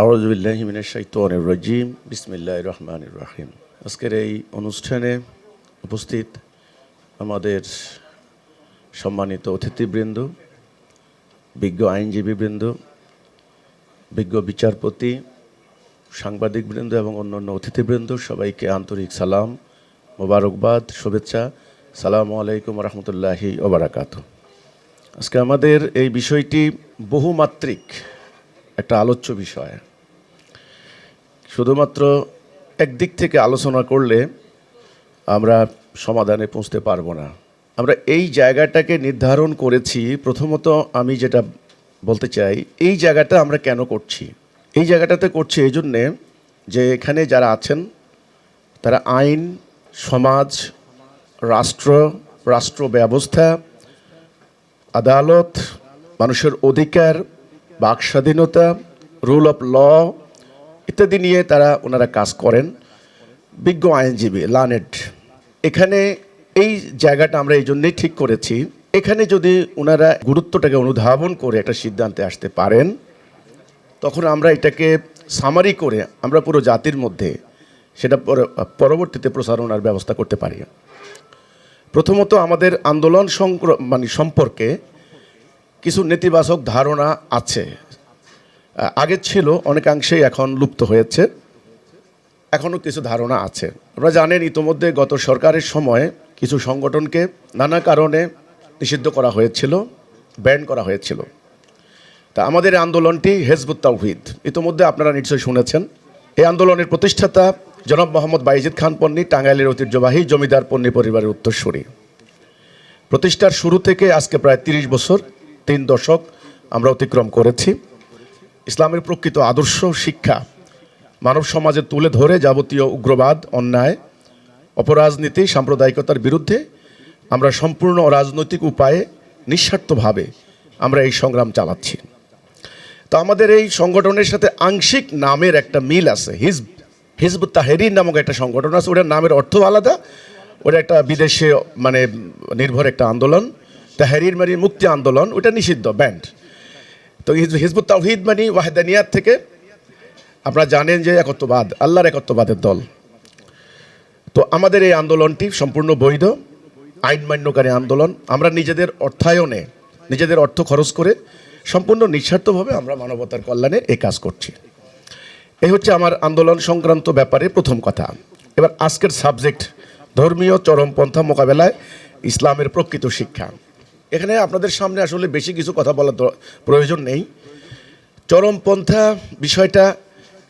আউযু বিল্লাহি মিনাশ শাইতানির রাজিম বিসমিল্লাহির রহমানির রহিম। আজকের এই অনুষ্ঠানে উপস্থিত আমাদের সম্মানিত অতিথিবৃন্দ, বিজ্ঞ আইনজীবীবৃন্দ, বিজ্ঞ বিচারপতি, সাংবাদিকবৃন্দ এবং অন্যান্য অতিথিবৃন্দ, সবাইকে আন্তরিক সালাম, মোবারকবাদ, শুভেচ্ছা। আসসালামু আলাইকুম রহমতুল্লাহি ওয়া বারাকাতুহু। আজকে আমাদের এই বিষয়টি বহুমাত্রিক একটা আলোচ্য বিষয়। শুধুমাত্র একদিক থেকে আলোচনা করলে আমরা সমাধানে পৌঁছতে পারবো না। আমরা এই জায়গাটাকে নির্ধারণ করেছি। প্রথমত আমি যেটা বলতে চাই, এই জায়গাটা আমরা কেন করছি? এই জায়গাটাতে করছি এই জন্যে যে এখানে যারা আছেন তারা আইন, সমাজ, রাষ্ট্র ব্যবস্থা, আদালত, মানুষের অধিকার, বাক স্বাধীনতা, রুল অফ ল ইত্যাদি নিয়ে ওনারা কাজ করেন। বিজ্ঞ আইনজীবী, লার্নেড। এখানে এই জায়গাটা আমরা এই জন্যেই ঠিক করেছি, এখানে যদি ওনারা গুরুত্বটাকে অনুধাবন করে একটা সিদ্ধান্তে আসতে পারেন, তখন আমরা এটাকে সামারি করে আমরা পুরো জাতির মধ্যে সেটা পরবর্তীতে প্রসারণার ব্যবস্থা করতে পারি। প্রথমত আমাদের আন্দোলন সম্পর্কে কিছু নেতিবাচক ধারণা আছে। আগে ছিল, অনেকাংশেই এখন লুপ্ত হয়েছে। এখনও কিছু ধারণা আছে। আপনারা জানেন ইতোমধ্যে গত সরকারের সময় কিছু সংগঠনকে নানা কারণে নিষিদ্ধ করা হয়েছিল, ব্যান করা হয়েছিল। তা আমাদের আন্দোলনটি হিজবুত তাওহীদ, ইতোমধ্যে আপনারা নিশ্চয়ই শুনেছেন। এই আন্দোলনের প্রতিষ্ঠাতা জনাব মোহাম্মদ বাইজিদ খান পন্নী, টাঙ্গাইলের ঐতিহ্যবাহী জমিদার পন্নী পরিবারের উত্তরসূরি। প্রতিষ্ঠার শুরু থেকে আজকে প্রায় 30 বছর, 3 দশক আমরা অতিক্রম করেছি। ইসলামের প্রকৃত আদর্শ শিক্ষা মানব সমাজে তুলে ধরে যাবতীয় উগ্রবাদ, অন্যায়, অপরাজনীতি, সাম্প্রদায়িকতার বিরুদ্ধে আমরা সম্পূর্ণ অরাজনৈতিক উপায়ে নিঃস্বার্থভাবে আমরা এই সংগ্রাম চালাচ্ছি। তো আমাদের এই সংগঠনের সাথে আংশিক নামের একটা মিল আছে। হিজবুত তাহরির নামক একটা সংগঠন আছে, ওটার নামের অর্থ আলাদা। ওটা একটা বিদেশে নির্ভর একটা আন্দোলন। তাহরির মানে মুক্তি আন্দোলন, ওটা নিষিদ্ধ, ব্যান্ড। তো হিজবুত তাওহীদ মানে ওয়াহদানিয়াত থেকে আপনারা জানেন যে একত্ববাদ, আল্লাহর একত্ববাদের দল। তো আমাদের এই আন্দোলনটি সম্পূর্ণ বৈধ, আইন মান্যকারী আন্দোলন। আমরা নিজেদের অর্থায়নে, নিজেদের অর্থ খরচ করে সম্পূর্ণ নিঃস্বার্থভাবে আমরা মানবতার কল্যাণে এই কাজ করছি। এই হচ্ছে আমার আন্দোলন সংক্রান্ত ব্যাপারে প্রথম কথা। এবার আজকের সাবজেক্ট, ধর্মীয় চরমপন্থা মোকাবেলায় ইসলামের প্রকৃত শিক্ষা। এখানে আপনাদের সামনে আসলে বেশি কিছু কথা বলার প্রয়োজন নেই। চরমপন্থা বিষয়টা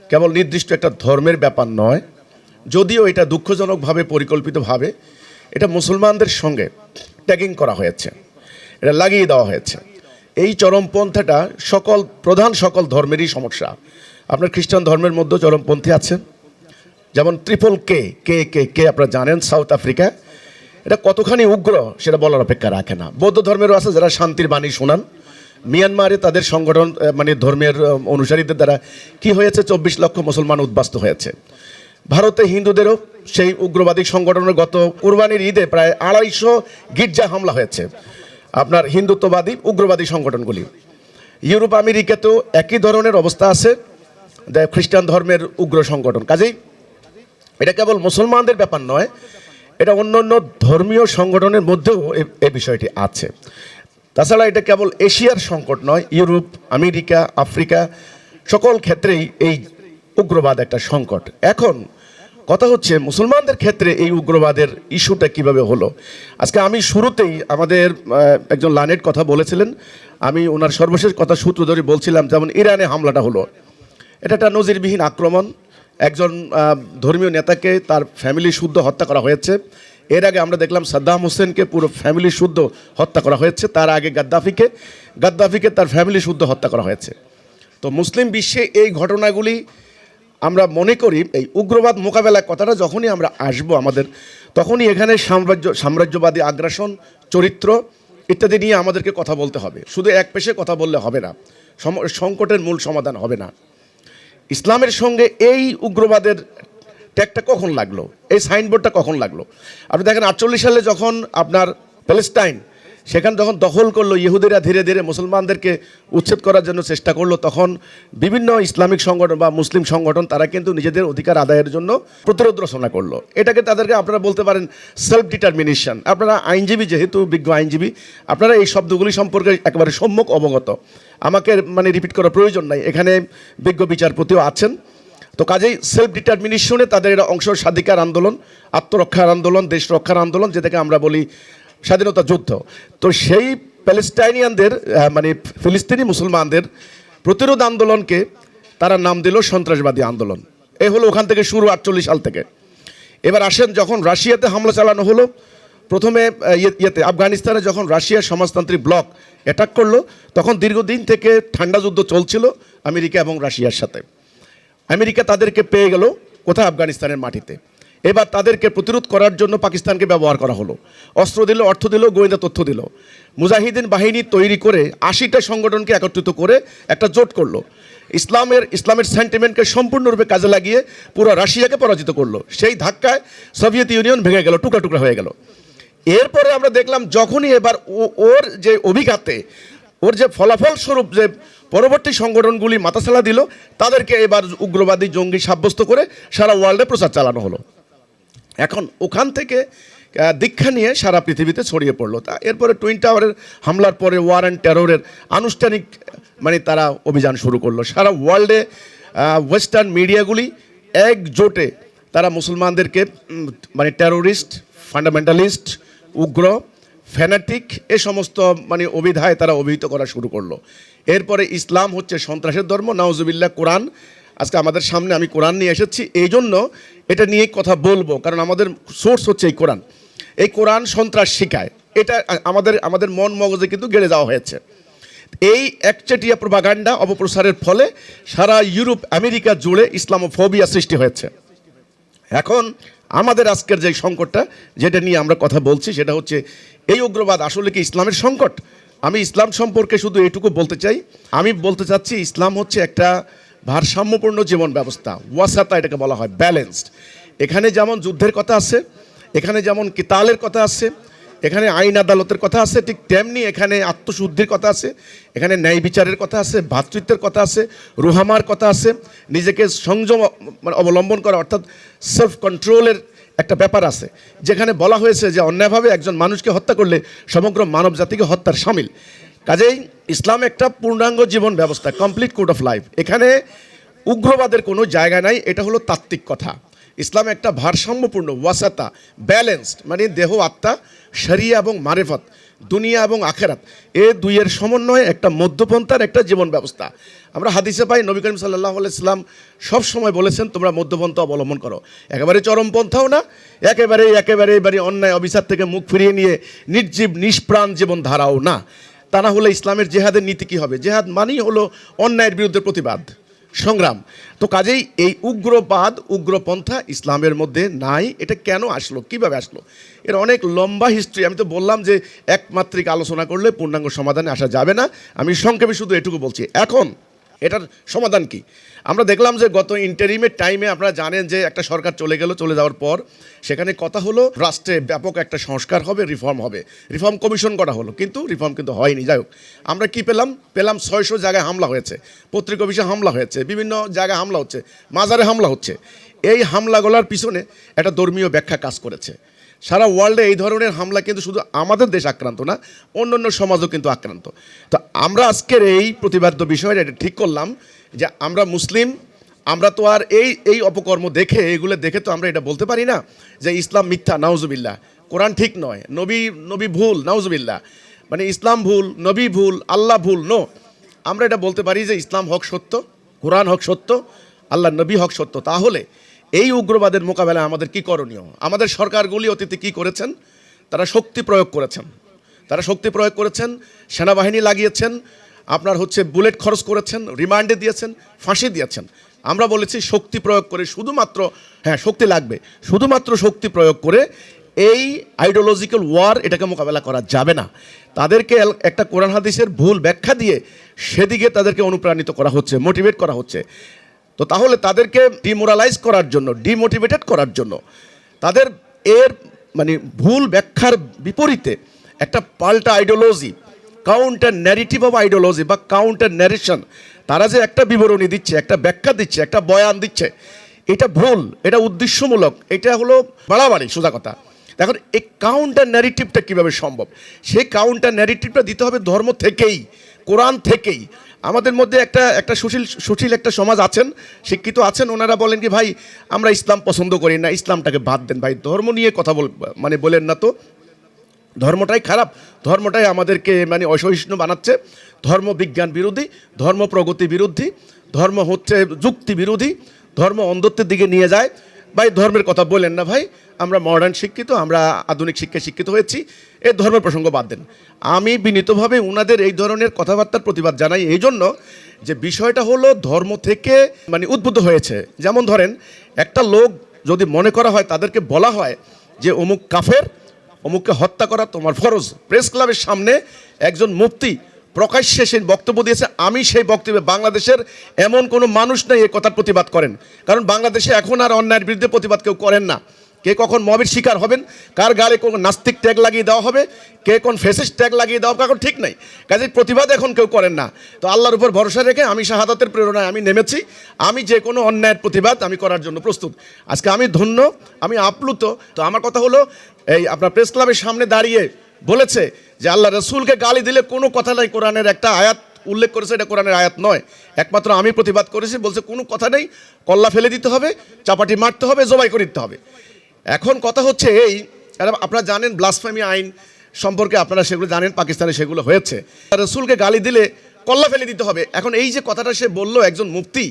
কেবল নির্দিষ্ট একটা ধর্মের ব্যাপার নয়, যদিও এটা দুঃখজনকভাবে পরিকল্পিতভাবে এটা মুসলমানদের সঙ্গে ট্যাগিং করা হয়েছে, এটা লাগিয়ে দেওয়া হয়েছে। এই চরমপন্থাটা প্রধান সকল ধর্মেরই সমস্যা। আপনার খ্রিস্টান ধর্মের মধ্যেও চরমপন্থী আছে, যেমন ট্রিপল কে কে কে কে আপনারা জানেন, সাউথ আফ্রিকা। এটা কতখানি উগ্র সেটা বলার অপেক্ষা রাখে না। বৌদ্ধ ধর্মেরও আছে যারা শান্তির বাণী শোনান। মিয়ানমারে তাদের সংগঠন ধর্মের অনুসারীদের দ্বারা কি হয়েছে, 24 লক্ষ মুসলমান উদ্বাস্ত হয়েছে। ভারতে হিন্দুদেরও সেই উগ্রবাদী সংগঠনের গত কুরবানির ঈদে প্রায় 250 গির্জা হামলা হয়েছে, আপনার হিন্দুত্ববাদী উগ্রবাদী সংগঠনগুলি। ইউরোপ আমেরিকাতেও একই ধরনের অবস্থা আছে, খ্রিস্টান ধর্মের উগ্র সংগঠন। কাজেই এটা কেবল মুসলমানদের ব্যাপার নয়, এটা অন্যান্য ধর্মীয় সংগঠনের মধ্যেও এই বিষয়টি আছে। তাছাড়া এটা কেবল এশিয়ার সংকট নয়, ইউরোপ, আমেরিকা, আফ্রিকা সকল ক্ষেত্রেই এই উগ্রবাদ একটা সংকট। এখন কথা হচ্ছে মুসলমানদের ক্ষেত্রে এই উগ্রবাদের ইস্যুটা কিভাবে হলো। আজকে আমি শুরুতেই আমাদের একজন লার্নেড কথা বলেছিলেন, আমি ওনার সর্বশেষ কথা সূত্র ধরে বলছিলাম, যেমন ইরানে হামলাটা হলো, এটা একটা নজিরবিহীন আক্রমণ। একজন ধর্মীয় নেতাকে তার ফ্যামিলি শুদ্ধ হত্যা করা হয়েছে। এর আগে আমরা দেখলাম সাদ্দাম হোসেনকে পুরো ফ্যামিলি শুদ্ধ হত্যা করা হয়েছে। তার আগে গাদ্দাফিকে তার ফ্যামিলি শুদ্ধ হত্যা করা হয়েছে। তো মুসলিম বিশ্বে এই ঘটনাগুলি আমরা মনে করি, এই উগ্রবাদ মোকাবেলার কথাটা যখনই আমরা আসবো আমাদের, তখনই এখানে সাম্রাজ্যবাদী আগ্রাসন, চরিত্র ইত্যাদি নিয়ে আমাদেরকে কথা বলতে হবে। শুধু এক পেশে কথা বললে হবে না, সংকটের মূল সমাধান হবে না। ইসলামের সঙ্গে এই উগ্রবাদের ট্যাগটা কখন লাগলো, এই সাইনবোর্ডটা কখন লাগলো? আপনি দেখেন 48 সালে যখন আপনার প্যালেস্টাইন সেখানে যখন দখল করলো, ইহুদিরা ধীরে ধীরে মুসলমানদেরকে উচ্ছেদ করার জন্য চেষ্টা করলো, তখন বিভিন্ন ইসলামিক সংগঠন বা মুসলিম সংগঠন তারা কিন্তু নিজেদের অধিকার আদায়ের জন্য প্রতিরোধ রচনা করলো। এটাকে তাদেরকে আপনারা বলতে পারেন সেলফ ডিটারমিনেশন। আপনারা আইনজীবী, যেহেতু বিজ্ঞ আইনজীবী, আপনারা এই শব্দগুলি সম্পর্কে একেবারে সম্যক অবগত, আমাকে রিপিট করার প্রয়োজন নাই, এখানে বিজ্ঞ বিচারপতিও আছেন। তো কাজেই সেলফ ডিটারমিনেশনে তাদের এটা অংশ, স্বাধিকার আন্দোলন, আত্মরক্ষার আন্দোলন, দেশ রক্ষার আন্দোলন, যেটাকে আমরা বলি স্বাধীনতা যুদ্ধ। তো সেই প্যালেস্টাইনিয়ানদের ফিলিস্তিনি মুসলমানদের প্রতিরোধ আন্দোলনকে তারা নাম দিল সন্ত্রাসবাদী আন্দোলন। এ হলো ওখান থেকে শুরু 48 সাল থেকে। এবার আসেন, যখন রাশিয়াতে হামলা চালানো হলো, প্রথমে আফগানিস্তানে যখন রাশিয়ার সমাজতান্ত্রিক ব্লক অ্যাটাক করলো, তখন দীর্ঘদিন থেকে ঠান্ডা যুদ্ধ চলছিল আমেরিকা এবং রাশিয়ার সাথে। আমেরিকা তাদেরকে পেয়ে গেল কোথায়? আফগানিস্তানের মাটিতে। এবার তাদেরকে প্রতিরোধ করার জন্য পাকিস্তানকে ব্যবহার করা হলো, অস্ত্র দিল, অর্থ দিল, গোয়েন্দা তথ্য দিল। মুজাহিদিন বাহিনী তৈরি করে 80টা সংগঠনকে একত্রিত করে একটা জোট করলো, ইসলামের সেন্টিমেন্টকে সম্পূর্ণরূপে কাজে লাগিয়ে পুরো রাশিয়াকে পরাজিত করলো। সেই ধাক্কায় সোভিয়েত ইউনিয়ন ভেঙে গেল, টুকরা টুকরা হয়ে গেল। এরপরে আমরা দেখলাম যখনই এবার ওর যে অভিঘাতে, ওর যে ফলাফল স্বরূপ যে পরবর্তী সংগঠনগুলি মাথাছাড়া দিল, তাদেরকে এবার উগ্রবাদী জঙ্গি সাব্যস্ত করে সারা ওয়ার্ল্ডে প্রচার চালানো হলো। এখন ওখান থেকে দীক্ষা নিয়ে সারা পৃথিবীতে ছড়িয়ে পড়লো। তা এরপরে টুইন টাওয়ারের হামলার পরে ওয়ার অ্যান্ড টেররের আনুষ্ঠানিক তারা অভিযান শুরু করলো। সারা ওয়ার্ল্ডে ওয়েস্টার্ন মিডিয়াগুলি একজোটে তারা মুসলমানদেরকে টেরোরিস্ট, ফান্ডামেন্টালিস্ট, উগ্র, ফ্যানাটিক এ সমস্ত অভিধায় তারা অভিহিত করা শুরু করলো। এরপরে ইসলাম হচ্ছে সন্ত্রাসের ধর্ম, নাউজুবিল্লাহ। কোরআন, আজকে আমাদের সামনে আমি কোরআন নিয়ে এসেছি, এই জন্য এটা নিয়ে কথা বলবো, কারণ আমাদের সোর্স হচ্ছে এই কোরআন। এই কোরআন সন্ত্রাস শিখায়, এটা আমাদের মন মগজে কিন্তু গেড়ে যাওয়া হয়েছে। এই একচেটিয়া প্রোপাগান্ডা অপপ্রসারের ফলে সারা ইউরোপ, আমেরিকা জুড়ে ইসলামোফোবিয়া সৃষ্টি হয়েছে। এখন আমাদের আজকের যে সংকটটা, যেটা নিয়ে আমরা কথা বলছি, সেটা হচ্ছে এই উগ্রবাদ আসলে কি ইসলামের সংকট? আমি ইসলাম সম্পর্কে শুধু এইটুকু বলতে চাই, আমি বলতে চাচ্ছি ইসলাম হচ্ছে একটা ভারসাম্যপূর্ণ জীবন ব্যবস্থা, ওয়াসাতা এটাকে বলা হয়, ব্যালেন্সড। এখানে যেমন যুদ্ধের কথা আছে, এখানে যেমন কিতালের কথা আছে, এখানে আইন আদালতের কথা আছে, ঠিক তেমনি এখানে আত্মশুদ্ধির কথা আছে, এখানে ন্যায় বিচারের কথা আছে, ভ্রাতৃত্বের কথা আছে, রুহামার কথা আছে, নিজেকে সংযম অবলম্বন করা অর্থাৎ সেলফ কন্ট্রোলের একটা ব্যাপার আছে, যেখানে বলা হয়েছে যে অন্যায়ভাবে একজন মানুষকে হত্যা করলে সমগ্র মানব জাতিকে হত্যার শামিল। কাজেই ইসলাম একটা পূর্ণাঙ্গ জীবন ব্যবস্থা, কমপ্লিট কোড অফ লাইফ। এখানে উগ্রবাদের কোনো জায়গা নাই, এটা হলো তাত্ত্বিক কথা। ইসলাম একটা ভারসাম্যপূর্ণ, ওয়াসাতা, ব্যালেন্সড, দেহ, আত্মা, শরিয়া এবং মারেফত, দুনিয়া এবং আখেরাত, এ দুইয়ের সমন্বয়ে একটা মধ্যপন্থার একটা জীবন ব্যবস্থা। আমরা হাদিসে পাই, নবী করিম সাল্লাল্লাহু আলাইহি সাল্লাম সবসময় বলেছেন তোমরা মধ্যপন্থা অবলম্বন করো, একেবারে চরমপন্থাও না, একেবারে অন্যায় অবিচার থেকে মুখ ফিরিয়ে নিয়ে নির্জীব নিষ্প্রাণ জীবন ধারাও না। তা না হলে ইসলামের জেহাদের নীতি কী হবে? জেহাদ মানেই হলো অন্যায়ের বিরুদ্ধে প্রতিবাদ, সংগ্রাম। তো কাজেই এই উগ্রবাদ, উগ্রপন্থা ইসলামের মধ্যে নাই। এটা কেন আসলো, কিভাবে আসলো, এর অনেক লম্বা হিস্ট্রি। আমি তো বললাম যে একমাত্রিক আলোচনা করলে পূর্ণাঙ্গ সমাধানে আসা যাবে না, আমি সংক্ষেপে শুধু এটুকু বলছি। এখন এটার সমাধান কি? আমরা দেখলাম যে গত ইন্টারিমের টাইমে আপনারা জানেন যে একটা সরকার চলে যাওয়ার পর সেখানে কথা হলো রাষ্ট্রে ব্যাপক একটা সংস্কার হবে, রিফর্ম হবে, রিফর্ম কমিশন করা হলো, কিন্তু রিফর্ম কিন্তু হয়নি। যাই হোক, আমরা কি পেলাম? 600 জায়গায় হামলা হয়েছে, পত্রিকা অফিসে হামলা হয়েছে, বিভিন্ন জায়গায় হামলা হচ্ছে, মাজারে হামলা হচ্ছে। এই হামলাগুলোর পিছনে একটা ধর্মীয় ব্যাখ্যা কাজ করেছে। সারা ওয়ার্ল্ডে এই ধরনের হামলা কিন্তু শুধু আমাদের দেশ আক্রান্ত না, অন্য সমাজও কিন্তু আক্রান্ত। তো আমরা আজকের এই প্রতিবাদ্য বিষয়টা এটা ঠিক করলাম যে আমরা মুসলিম, আমরা তো আর এই অপকর্ম এগুলো দেখে তো আমরা এটা বলতে পারি না যে ইসলাম মিথ্যা, নাউজুবিল্লাহ, কোরআন ঠিক নয়, নবী ভুল, নাউজুবিল্লাহ, ইসলাম ভুল, নবী ভুল, আল্লাহ ভুল। নো, আমরা এটা বলতে পারি যে ইসলাম হক সত্য, কোরআন হক সত্য, আল্লাহ নবী হক সত্য। তাহলে এই উগ্রবাদের মোকাবেলায় আমাদের কি করণীয়? আমাদের সরকারগুলি অতীতে কি করেছেন? তারা শক্তি প্রয়োগ করেছেন, সেনাবাহিনী লাগিয়েছেন, আপনার বুলেট খরচ করেছেন, রিমান্ডে দিয়েছেন, ফাঁসি দিয়েছেন। আমরা বলেছি শক্তি প্রয়োগ করে শুধুমাত্র, শক্তি লাগবে, শুধুমাত্র শক্তি প্রয়োগ করে এই আইডিওলজিক্যাল ওয়ার এটাকে মোকাবেলা করা যাবে না। তাদেরকে একটা কোরআন হাদিসের ভুল ব্যাখ্যা দিয়ে সেদিকে তাদেরকে অনুপ্রাণিত করা হচ্ছে, মোটিভেট করা হচ্ছে। তো তাহলে তাদেরকে ডিমোরালাইজ করার জন্য, ডিমোটিভেটেড করার জন্য, তাদের ভুল ব্যাখ্যার বিপরীতে একটা পাল্টা ideology, counter narrative of ideology বা কাউন্টার ন্যারেশন, তারা যে একটা বিবরণী দিচ্ছে, একটা ব্যাখ্যা দিচ্ছে, একটা বয়ান দিচ্ছে, এটা ভুল, এটা উদ্দেশ্যমূলক, এটা হলো বাড়াবাড়ি, সোজা কথা। এখন এই কাউন্টার ন্যারেটিভটা কীভাবে সম্ভব? সেই কাউন্টার ন্যারেটিভটা দিতে হবে ধর্ম থেকেই, কোরআন থেকেই। আমাদের মধ্যে একটা সুশীল একটা সমাজ আছেন, শিক্ষিত আছেন, ওনারা বলেন কি ভাই আমরা ইসলাম পছন্দ করি না, ইসলামটাকে বাদ দেন ভাই, ধর্ম নিয়ে কথা বলেন না তো, ধর্মটাই খারাপ, ধর্মটাই আমাদেরকে অসহিষ্ণু বানাচ্ছে, ধর্ম বিজ্ঞান বিরোধী, ধর্ম প্রগতি বিরোধী, ধর্ম হচ্ছে যুক্তি বিরোধী, ধর্ম অন্ধত্বের দিকে নিয়ে যায়। ভাই ধর্মের কথা বলেন না ভাই, আমরা মডার্ন শিক্ষিত, আমরা আধুনিক শিক্ষায় শিক্ষিত হয়েছি, এই ধর্মের প্রসঙ্গ বাদ দেন। আমি বিনীতভাবে ওনাদের এই ধরনের কথাবার্তার প্রতিবাদ জানাই এই জন্য যে বিষয়টা হলো ধর্ম থেকে উদ্বুদ্ধ হয়েছে। যেমন ধরেন একটা লোক যদি মনে করা হয়, তাদেরকে বলা হয় যে অমুক কাফের, অমুককে হত্যা করা তোমার ফরজ, প্রেস ক্লাবের সামনে একজন মুফতি প্রকাশ্যে সেই বক্তব্য দিয়েছে, আমি সেই বক্তব্যে বাংলাদেশের এমন কোনো মানুষ নেই এ কথার প্রতিবাদ করেন, কারণ বাংলাদেশে এখন আর অন্যায়ের বিরুদ্ধে প্রতিবাদ কেউ করেন না। কে কখন মবের শিকার হবেন, কার গালে কোন নাস্তিক ট্যাগ লাগিয়ে দেওয়া হবে, কে কোন ফেসিস্ট ট্যাগ লাগিয়ে দেওয়া হবে, এখন ঠিক নাই। কাজে প্রতিবাদ এখন কেউ করেন না। তো আল্লাহর উপর ভরসা রেখে আমি শাহাদাতের প্রেরণায় আমি নেমেছি, আমি যে কোনো অন্যায়ের প্রতিবাদ আমি করার জন্য প্রস্তুত। আজকে আমি ধন্য, আমি আপ্লুত। তো আমার কথা হলো, এই আপনার প্রেস ক্লাবের সামনে দাঁড়িয়ে বলেছে যে আল্লাহ রসুলকে গালি দিলে কোনো কথা নাই, কোরআনের একটা আয়াত উল্লেখ করেছে, এটা কোরআনের আয়াত নয়, একমাত্র আমি প্রতিবাদ করেছি, বলছে কোনো কথা নেই, কল্লা ফেলে দিতে হবে, চাপাটি মারতে হবে, জবাই করে দিতে হবে। এখন কথা হচ্ছে এই, আপনারা জানেন ব্লাসফেমি আইন সম্পর্কে, আপনারা সেগুলো জানেন, পাকিস্তানে সেগুলো হয়েছে, রসুলকে গালি দিলে কল্লা ফেলে দিতে হবে। এখন এই যে কথাটা সে বলল একজন মুফতি,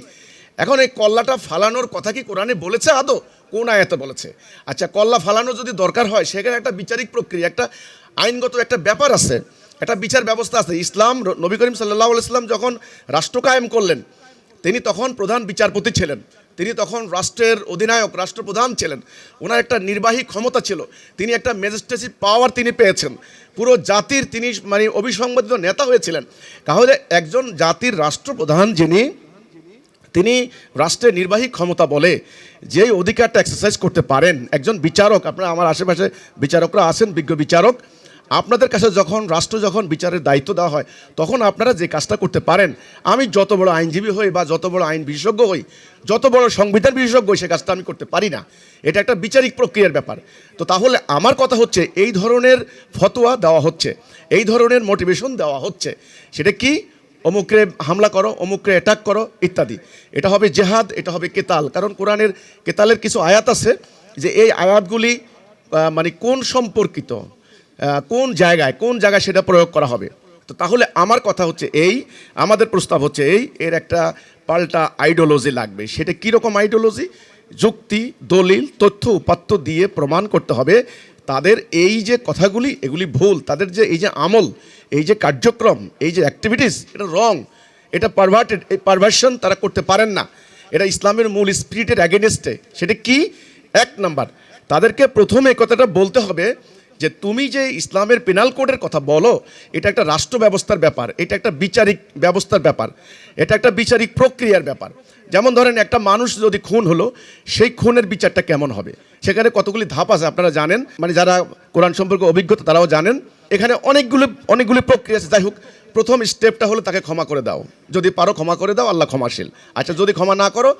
এখন এই কল্লাটা ফালানোর কথা কি কোরআনে বলেছে আদৌ? কোন আয়াতে বলেছে? আচ্ছা, কল্লা ফালানো যদি দরকার হয়, সেখানে একটা বিচারিক প্রক্রিয়া, একটা আইনগত একটা ব্যাপার আছে, একটা বিচার ব্যবস্থা আছে। ইসলাম, নবী করিম সাল্লাল্লাহু আলাইহি ওয়াসাল্লাম যখন রাষ্ট্র কায়েম করলেন, তিনি তখন প্রধান বিচারপতি ছিলেন, তিনি তখন রাষ্ট্রের অধিনায়ক, রাষ্ট্রপ্রধান ছিলেন, ওনার একটা নির্বাহী ক্ষমতা ছিল, তিনি একটা ম্যাজিস্ট্রেসি পাওয়ার তিনি পেয়েছেন, পুরো জাতির তিনি অবিসংবাদিত নেতা হয়েছিলেন। তাহলে একজন জাতির রাষ্ট্রপ্রধান তিনি রাষ্ট্রের নির্বাহী ক্ষমতা বলে যেই অধিকারটা এক্সারসাইজ করতে পারেন, একজন বিচারক, আপনারা আমার আশেপাশে বিচারকরা আছেন, বিজ্ঞ বিচারক, আপনাদের কাছে রাষ্ট্র যখন বিচারের দায়িত্ব দেওয়া হয়, তখন আপনারা যে কাজটা করতে পারেন, আমি যত বড় আইনজীবী হই বা যত বড় আইন বিশেষজ্ঞ হই, যত বড় সংবিধান বিশেষজ্ঞ হই, সে কাজটা আমি করতে পারি না। এটা একটা বিচারিক প্রক্রিয়ার ব্যাপার। তো তাহলে আমার কথা হচ্ছে, এই ধরনের ফতোয়া দেওয়া হচ্ছে, এই ধরনের মোটিভেশন দেওয়া হচ্ছে, সেটা কি? অমুকরে হামলা করো, অমুকরে অ্যাটাক করো ইত্যাদি। এটা হবে জেহাদ, এটা হবে কেতাল। কারণ কোরআনের কেতালের কিছু আয়াত আছে, যে এই আয়াতগুলি কোন সম্পর্কিত, কোন জায়গায় সেটা প্রয়োগ করা হবে। তো তাহলে আমার কথা হচ্ছে এই, আমাদের প্রস্তাব হচ্ছে এই, এর একটা পাল্টা আইডিওলজি লাগবে। সেটা কীরকম আইডিওলজি? যুক্তি, দলিল, তথ্য উপাত্ত দিয়ে প্রমাণ করতে হবে তাদের এই যে কথাগুলি, এগুলি ভুল, তাদের যে এই যে আমল, এই যে কার্যক্রম, এই যে অ্যাক্টিভিটিস, এটা রং, এটা পারভার্টেড, এই পারভার্সন তারা করতে পারেন না, এটা ইসলামের মূল স্পিরিটের অ্যাগেনস্টে। সেটা কি? এক নাম্বার, তাদেরকে প্রথমে কথাটা বলতে হবে যে তুমি যে ইসলামের পেনাল কোডের কথা বলো, এটা একটা রাষ্ট্র ব্যবস্থার ব্যাপার, এটা একটা বিচারিক ব্যবস্থার ব্যাপার, এটা একটা বিচারিক প্রক্রিয়ার ব্যাপার। যেমন ধরেন একটা মানুষ যদি খুন হলো, সেই খুনের বিচারটা কেমন হবে, সেখানে কতগুলি ধাপ আছে আপনারা জানেন, যারা কোরআন সম্পর্কে অভিজ্ঞতা তারাও জানেন। এখানে অনেকগুলি প্রক্রিয়া আছে। যাই হোক, প্রথম স্টেপটা হলো তাকে ক্ষমা করে দাও, যদি পারো ক্ষমা করে দাও, আল্লাহ ক্ষমাশীল। আচ্ছা, যদি ক্ষমা না করো,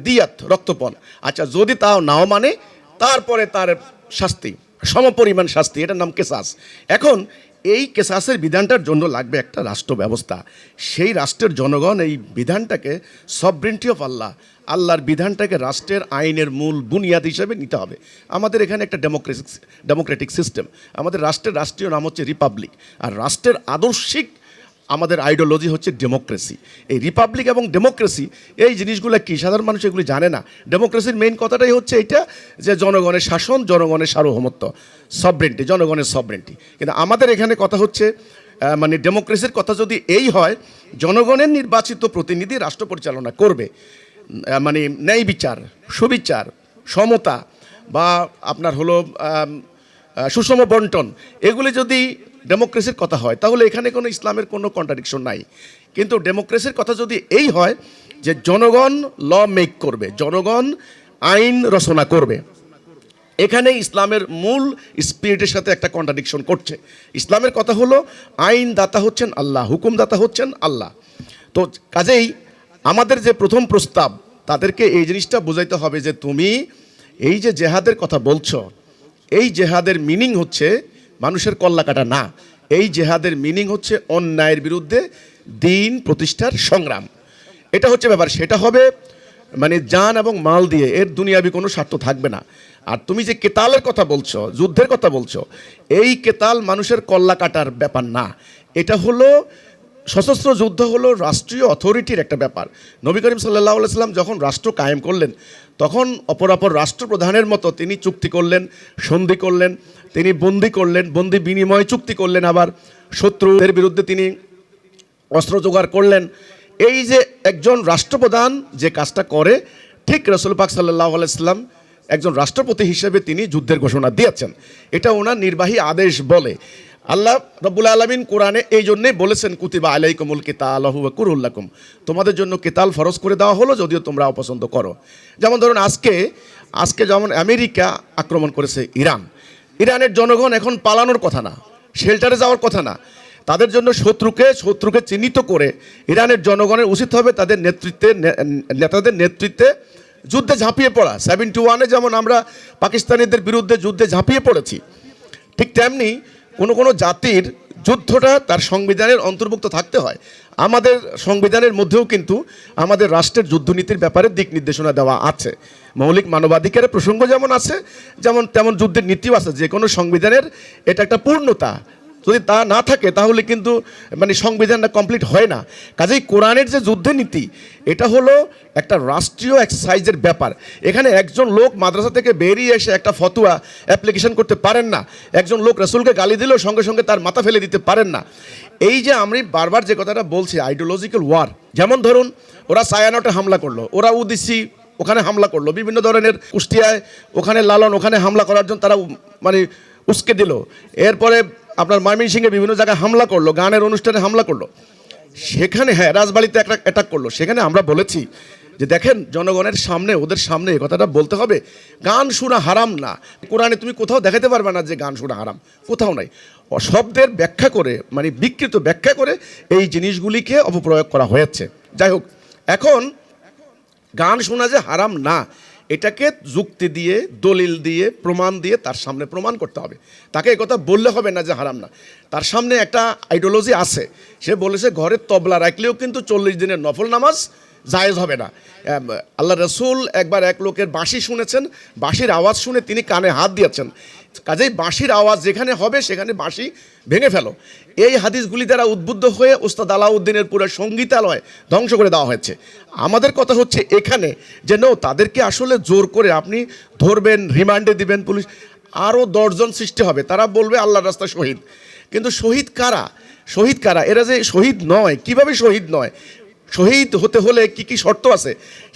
দিয়াত, রক্তপণ। আচ্ছা, যদি তাও নাও তারপরে তার শাস্তি, সমপরিমাণ শাস্তি, এটার নাম কেসাস। এখন এই কেসাসের বিধানটার জন্য লাগবে একটা রাষ্ট্র ব্যবস্থা। সেই রাষ্ট্রের জনগণ এই বিধানটাকে, সভরেন্টি অফ আল্লাহ, আল্লাহর বিধানটাকে রাষ্ট্রের আইনের মূল বুনিয়াদ হিসেবে নিতে হবে। আমাদের এখানে একটা ডেমোক্রেটিক সিস্টেম, আমাদের রাষ্ট্রীয় নাম হচ্ছে রিপাবলিক, আর রাষ্ট্রের আদর্শিক আমাদের আইডিওলজি হচ্ছে ডেমোক্রেসি। এই রিপাবলিক এবং ডেমোক্রেসি, এই জিনিসগুলো কি সাধারণ মানুষ এগুলি জানে না। ডেমোক্রেসির মেইন কথাটাই হচ্ছে এটা, যে জনগণের শাসন, জনগণের সার্বভৌমত্ব, সভরেন্টি, জনগণের সভরেন্টি। কিন্তু আমাদের এখানে কথা হচ্ছে, ডেমোক্রেসির কথা যদি এই হয়, জনগণের নির্বাচিত প্রতিনিধি রাষ্ট্র পরিচালনা করবে, ন্যায় বিচার, সুবিচার, সমতা, বা আপনার হলো সুষম বন্টন, এগুলি যদি ডেমোক্রেসির কথা হয়, তাহলে এখানে কোনো ইসলামের কোনো কন্ট্রাডিকশন নাই। কিন্তু ডেমোক্রেসির কথা যদি এই হয় যে জনগণ ল মেক করবে, জনগণ আইন রচনা করবে, এখানে ইসলামের মূল স্পিরিটের সাথে একটা কন্ট্রাডিকশন করছে। ইসলামের কথা হলো আইন দাতা হচ্ছেন আল্লাহ, হুকুম দাতা হচ্ছেন আল্লাহ। তো কাজেই আমাদের যে প্রথম প্রস্তাব, তাদেরকে এই জিনিসটা বোঝাইতে হবে যে তুমি এই যে জেহাদের কথা বলছো, এই জেহাদের মিনিং হচ্ছে মানুষের কল্লা কাটা না। এই জেহাদের মিনিং হচ্ছে অন্যায়ের বিরুদ্ধে দিন প্রতিষ্ঠার সংগ্রাম। এটা হচ্ছে ব্যাপার। সেটা হবে মানে জান এবং মাল দিয়ে, এর দুনিয়াবি কোনো স্বার্থ থাকবে না। আর তুমি যে কেতালের কথা বলছো, যুদ্ধের কথা বলছো, এই কেতাল মানুষের কল্লা কাটার ব্যাপার না। এটা হলো সশস্ত্র যুদ্ধ হলো রাষ্ট্রীয় অথরিটির একটা ব্যাপার। নবী করিম সাল্লাল্লাহু আলাইহি সাল্লাম যখন রাষ্ট্র কায়েম করলেন, তখন অপরাপর রাষ্ট্রপ্রধানের মতো তিনি চুক্তি করলেন, সন্ধি করলেন, তিনি বন্দি করলেন, বন্দি বিনিময় চুক্তি করলেন, আবার শত্রুদের বিরুদ্ধে তিনি অস্ত্র জোগাড় করলেন। এই যে একজন রাষ্ট্রপ্রধান যে কাজটা করে, ঠিক রাসূল পাক সাল্লাল্লাহু আলাইহি সাল্লাম একজন রাষ্ট্রপতি হিসেবে তিনি যুদ্ধের ঘোষণা দিয়েছেন। এটা ওনার নির্বাহী আদেশ বলে। আল্লাহ রাব্বুল আলামিন কোরআনে এই জন্যই বলেছেন, কুতিবা আলাইকুমুল কিতাল ওয়া কুরহুল লাকুম, তোমাদের জন্য কিতাল ফরজ করে দেওয়া হলো, যদিও তোমরা অপছন্দ করো। যেমন ধরুন আজকে যেমন আমেরিকা আক্রমণ করেছে ইরানের জনগণ এখন পালানোর কথা না, শেল্টারে যাওয়ার কথা না। তাদের জন্য শত্রুকে চিহ্নিত করে ইরানের জনগণের উচিত হবে তাদের নেতাদের নেতৃত্বে যুদ্ধে ঝাঁপিয়ে পড়া। 71-এ যেমন আমরা পাকিস্তানিদের বিরুদ্ধে যুদ্ধে ঝাঁপিয়ে পড়েছি, ঠিক তেমনি কোনো জাতির যুদ্ধটা তার সংবিধানের অন্তর্ভুক্ত থাকতে হয়। আমাদের সংবিধানের মধ্যেও কিন্তু আমাদের রাষ্ট্রের যুদ্ধনীতির ব্যাপারে দিক নির্দেশনা দেওয়া আছে। মৌলিক মানবাধিকারের প্রসঙ্গ যেমন আছে, তেমন যুদ্ধের নীতিও আছে। যে কোনো সংবিধানের এটা একটা পূর্ণতা, যদি তা না থাকে তাহলে কিন্তু মানে সংবিধানটা কমপ্লিট হয় না। কাজেই কোরআনের যে যুদ্ধের নীতি, এটা হলো একটা রাষ্ট্রীয় এক্সারসাইজের ব্যাপার। এখানে একজন লোক মাদ্রাসা থেকে বেরিয়ে এসে একটা ফতোয়া অ্যাপ্লিকেশন করতে পারেন না। একজন লোক রাসূলকে গালি দিলেও সঙ্গে সঙ্গে তার মাথা ফেলে দিতে পারেন না। এই যে আমি বারবার যে কথাটা বলছি, আইডিওলজিক্যাল ওয়ার। যেমন ধরুন ওরা ছায়ানটে হামলা করলো, ওরা উদিসি ওখানে হামলা করলো, বিভিন্ন ধরনের কুষ্টিয়ায় ওখানে লালন ওখানে হামলা করার জন্য তারা মানে উস্কে দিল। এরপরে আপনার ময়মনসিংহে বিভিন্ন জায়গায় হামলা করলো, গানের অনুষ্ঠানে হামলা করলো, সেখানে রাজবাড়িতে একটা অ্যাটাক করলো। সেখানে আমরা বলেছি যে দেখেন, জনগণের সামনে ওদের সামনে এই কথাটা বলতে হবে, গান শোনা হারাম না। কোরআনে তুমি কোথাও দেখাতে পারবে না যে গান শোনা হারাম, কোথাও নাই। শব্দের ব্যাখ্যা করে মানে বিকৃত ব্যাখ্যা করে এই জিনিসগুলিকে অপপ্রয়োগ করা হয়েছে। যাই হোক, এখন গান শোনা যে হারাম না, এটাকে যুক্তি দিয়ে, দলিল দিয়ে, প্রমাণ দিয়ে তার সামনে প্রমাণ করতে হবে। তাকে এই কথা বললে হবে না যে হারাম না। তার সামনে একটা আইডিওলজি আছে, সে বলেছে ঘরের তবলা রাখলেও কিন্তু 40 দিনের নফল নামাজ জায়েজ হবে না। আল্লাহ রসুল একবার এক লোকের বাঁশি শুনেছেন, বাঁশির আওয়াজ শুনে তিনি কানে হাত দিয়েছেন। কাজেই বাঁশির আওয়াজ যেখানে হবে সেখানে বাঁশি ভেঙে ফেলো। এই হাদিসগুলি দ্বারা উদ্বুদ্ধ হয়ে ওস্তাদ আলাউদ্দিনের পুরো সঙ্গীতালয় ধ্বংস করে দেওয়া হয়েছে। আমাদের কথা হচ্ছে এখানে যে তাদেরকে আসলে জোর করে আপনি ধরবেন, রিমান্ডে দিবেন, পুলিশ আরও 10 জন সৃষ্টি হবে, তারা বলবে আল্লাহর রাস্তায় শহীদ। কিন্তু শহীদ কারা? এরা যে শহীদ নয়, কিভাবে শহীদ নয়? শহীদ হতে হলে কি শর্ত আছে,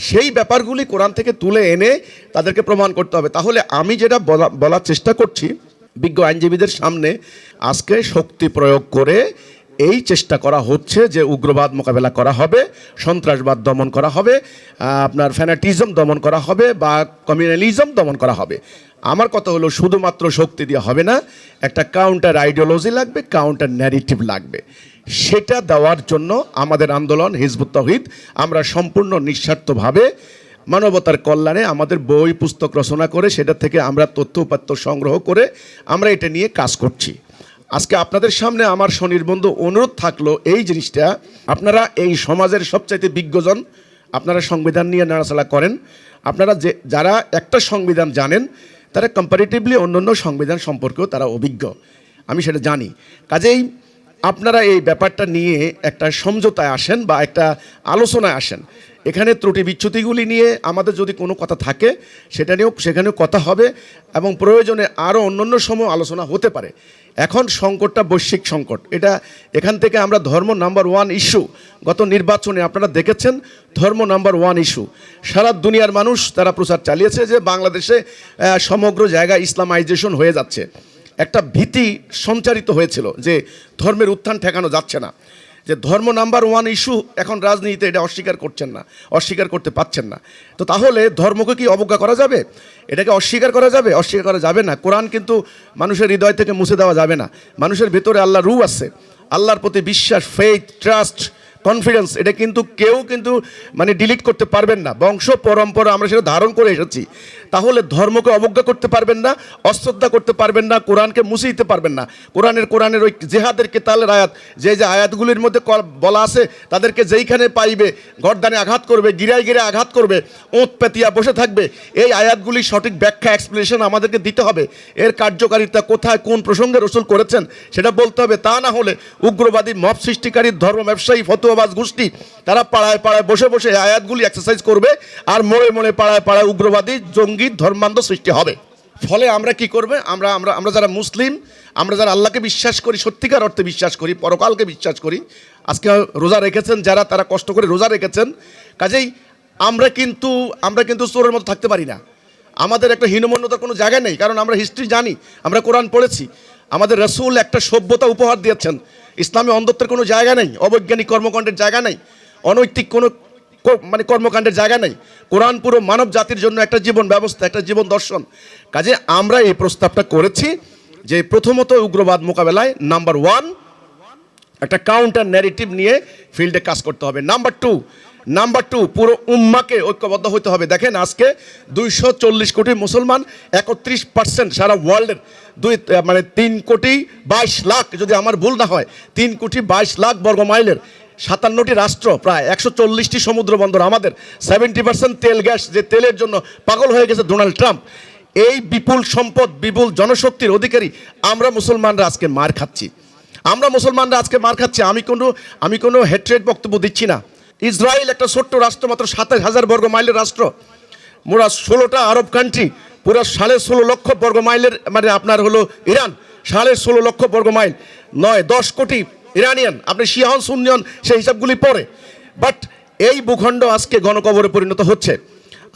সেই ব্যাপারগুলি কোরআন থেকে তুলে এনে তাদেরকে প্রমাণ করতে হবে। তাহলে আমি যেটা বলার চেষ্টা করছি, বিজ্ঞ আইনজীবীদের সামনে আজকে শক্তি প্রয়োগ করে এই চেষ্টা করা হচ্ছে যে উগ্রবাদ মোকাবেলা করা হবে, সন্ত্রাসবাদ দমন করা হবে, আপনার ফ্যানাটিজম দমন করা হবে, বা কমিউনালিজম দমন করা হবে। আমার কথা হলো শুধুমাত্র শক্তি দিয়ে হবে না, একটা কাউন্টার আইডিওলজি লাগবে, কাউন্টার ন্যারেটিভ লাগবে। সেটা দেওয়ার জন্য আমাদের আন্দোলন হিজবুত তাওহীদ, আমরা সম্পূর্ণ নিঃস্বার্থভাবে মানবতার কল্যাণে আমাদের বই পুস্তক রচনা করে সেটা থেকে আমরা তথ্য উপাত্ত সংগ্রহ করে আমরা এটা নিয়ে কাজ করছি। আজকে আপনাদের সামনে আমার স্বনির্বন্ধ অনুরোধ থাকলো এই জিনিসটা, আপনারা এই সমাজের সবচাইতে বিজ্ঞজন, আপনারা সংবিধান নিয়ে নাড়াচাড়া করেন, আপনারা যারা একটা সংবিধান জানেন তারা কম্পারেটিভলি অন্যান্য সংবিধান সম্পর্কেও তারা অভিজ্ঞ, আমি সেটা জানি। কাজেই আপনারা এই ব্যাপারটা নিয়ে একটা সমঝোতায় আসেন বা একটা আলোচনায় আসেন। এখানে ত্রুটি বিচ্যুতিগুলি নিয়ে আমাদের যদি কোনো কথা থাকে সেখানেও কথা হবে, এবং প্রয়োজনে আরও অন্যান্য সময় আলোচনা হতে পারে। এখন সংকটটা বৈশ্বিক সংকট, এখান থেকে আমরা ধর্ম নাম্বার 1 ইস্যু, গত নির্বাচনে আপনারা দেখেছেন ধর্ম নাম্বার 1 ইস্যু। সারা দুনিয়ার মানুষ তারা প্রচার চালিয়েছে যে বাংলাদেশে সমগ্র জায়গায় ইসলামাইজেশন হয়ে যাচ্ছে। একটা ভীতি সঞ্চারিত হয়েছিল যে ধর্মের উত্থান ঠেকানো যাচ্ছে না। যে ধর্ম নাম্বার ওয়ান ইস্যু এখন রাজনীতিতে, এটা অস্বীকার করছেন না, অস্বীকার করতে পারছেন না। তো তাহলে ধর্মকে কি অবজ্ঞা করা যাবে? এটাকে অস্বীকার করা যাবে? অস্বীকার করা যাবে না। কোরআন কিন্তু মানুষের হৃদয় থেকে মুছে দেওয়া যাবে না। মানুষের ভিতরে আল্লাহর রূহ আছে, আল্লাহর প্রতি বিশ্বাস, ফেইথ, ট্রাস্ট, কনফিডেন্স, এটা কিন্তু কেউ কিন্তু মানে ডিলিট করতে পারবেন না। বংশ পরম্পরা আমরা সেটা ধারণ করে এসেছি। তাহলে ধর্মকে অবজ্ঞা করতে পারবেন না, অশ্রদ্ধা করতে পারবেন না, কোরআনকে মুছে দিতে পারবেন না। কোরআনের ওই জেহাদের কেতালের আয়াত, যে আয়াতগুলির মধ্যে বলা আছে, তাদেরকে যেইখানে পাইবে গর্দানে আঘাত করবে, গিরায় গিরায় আঘাত করবে, ওঁত পেতিয়া বসে থাকবে। এই আয়াতগুলির সঠিক ব্যাখ্যা, এক্সপ্লেনেশন আমাদেরকে দিতে হবে। এর কার্যকারিতা কোথায়, কোন প্রসঙ্গে রসুল করেছেন সেটা বলতে হবে। তা না হলে উগ্রবাদী মব সৃষ্টিকারী ধর্ম ব্যবসায়ী ফতোয়াবাজ গোষ্ঠী তারা পাড়ায় পাড়ায় বসে বসে আয়াতগুলি এক্সারসাইজ করবে, আর মোড়ে মোড়ে পাড়ায় পাড়ায় উগ্রবাদী জঙ্গি ধর্মান্ধ সৃষ্টি হবে। ফলে আমরা কি করবে, আমরা যারা মুসলিম, আমরা যারা আল্লাহকে বিশ্বাস করি, সত্যিকার অর্থে বিশ্বাস করি, পরকালকে বিশ্বাস করি, আজকে রোজা রেখেছেন যারা, তারা কষ্ট করে রোজা রেখেছেন, কাজেই আমরা কিন্তু চোরের মতো থাকতে পারি না। আমাদের একটা হীনমন্যতার কোনো জায়গা নেই, কারণ আমরা হিস্ট্রি জানি, আমরা কোরআন পড়েছি। আমাদের রাসূল একটা সভ্যতা উপহার দিয়েছেন। ইসলামে অন্ধত্বের কোনো জায়গা নেই, অবৈজ্ঞানিক কর্মকাণ্ডের জায়গা নেই, অনৈতিক কোনো কর্মকাণ্ডের জায়গা নেই। কোরআন পুরো মানব জাতির জন্য একটা জীবন ব্যবস্থা, একটা জীবন দর্শন। কাজে আমরা এই প্রস্তাবটা করেছি যে প্রথমত উগ্রবাদ মোকাবেলায় নাম্বার ওয়ান একটা কাউন্টার ন্যারেটিভ নিয়ে ফিল্ডে কাজ করতে হবে। নাম্বার টু পুরো উম্মাকে ঐক্যবদ্ধ হতে হবে। দেখেন আজকে 240 কোটি মুসলমান, 31% সারা ওয়ার্ল্ডের 3,22,00,000, যদি আমার ভুল না হয় 3,22,00,000 বর্গ মাইলের 57টি রাষ্ট্র, প্রায় 140টি সমুদ্র বন্দর, আমাদের 70% তেল গ্যাস, যে তেলের জন্য পাগল হয়ে গেছে ডোনাল্ড ট্রাম্প। এই বিপুল সম্পদ, বিপুল জনশক্তির অধিকারী আমরা মুসলমানরা আজকে মার খাচ্ছি। আমি কোনো হেট্রেড বক্তব্য দিচ্ছি না। ইসরায়েল একটা ছোট্ট রাষ্ট্র, মাত্র 27,000 বর্গ মাইলের রাষ্ট্র। মোরা 16টা আরব কান্ট্রি, পুরো 16.5 লক্ষ বর্গ মাইলের, মানে আপনার হলো ইরান 16.5 লক্ষ বর্গ মাইল, 9-10 কোটি ইরানিয়ান। আপনি শিয়া হন সুন্নি হন সেই হিসাবগুলি পরে, বাট এই ভূখণ্ড আজকে গণকবরে পরিণত হচ্ছে।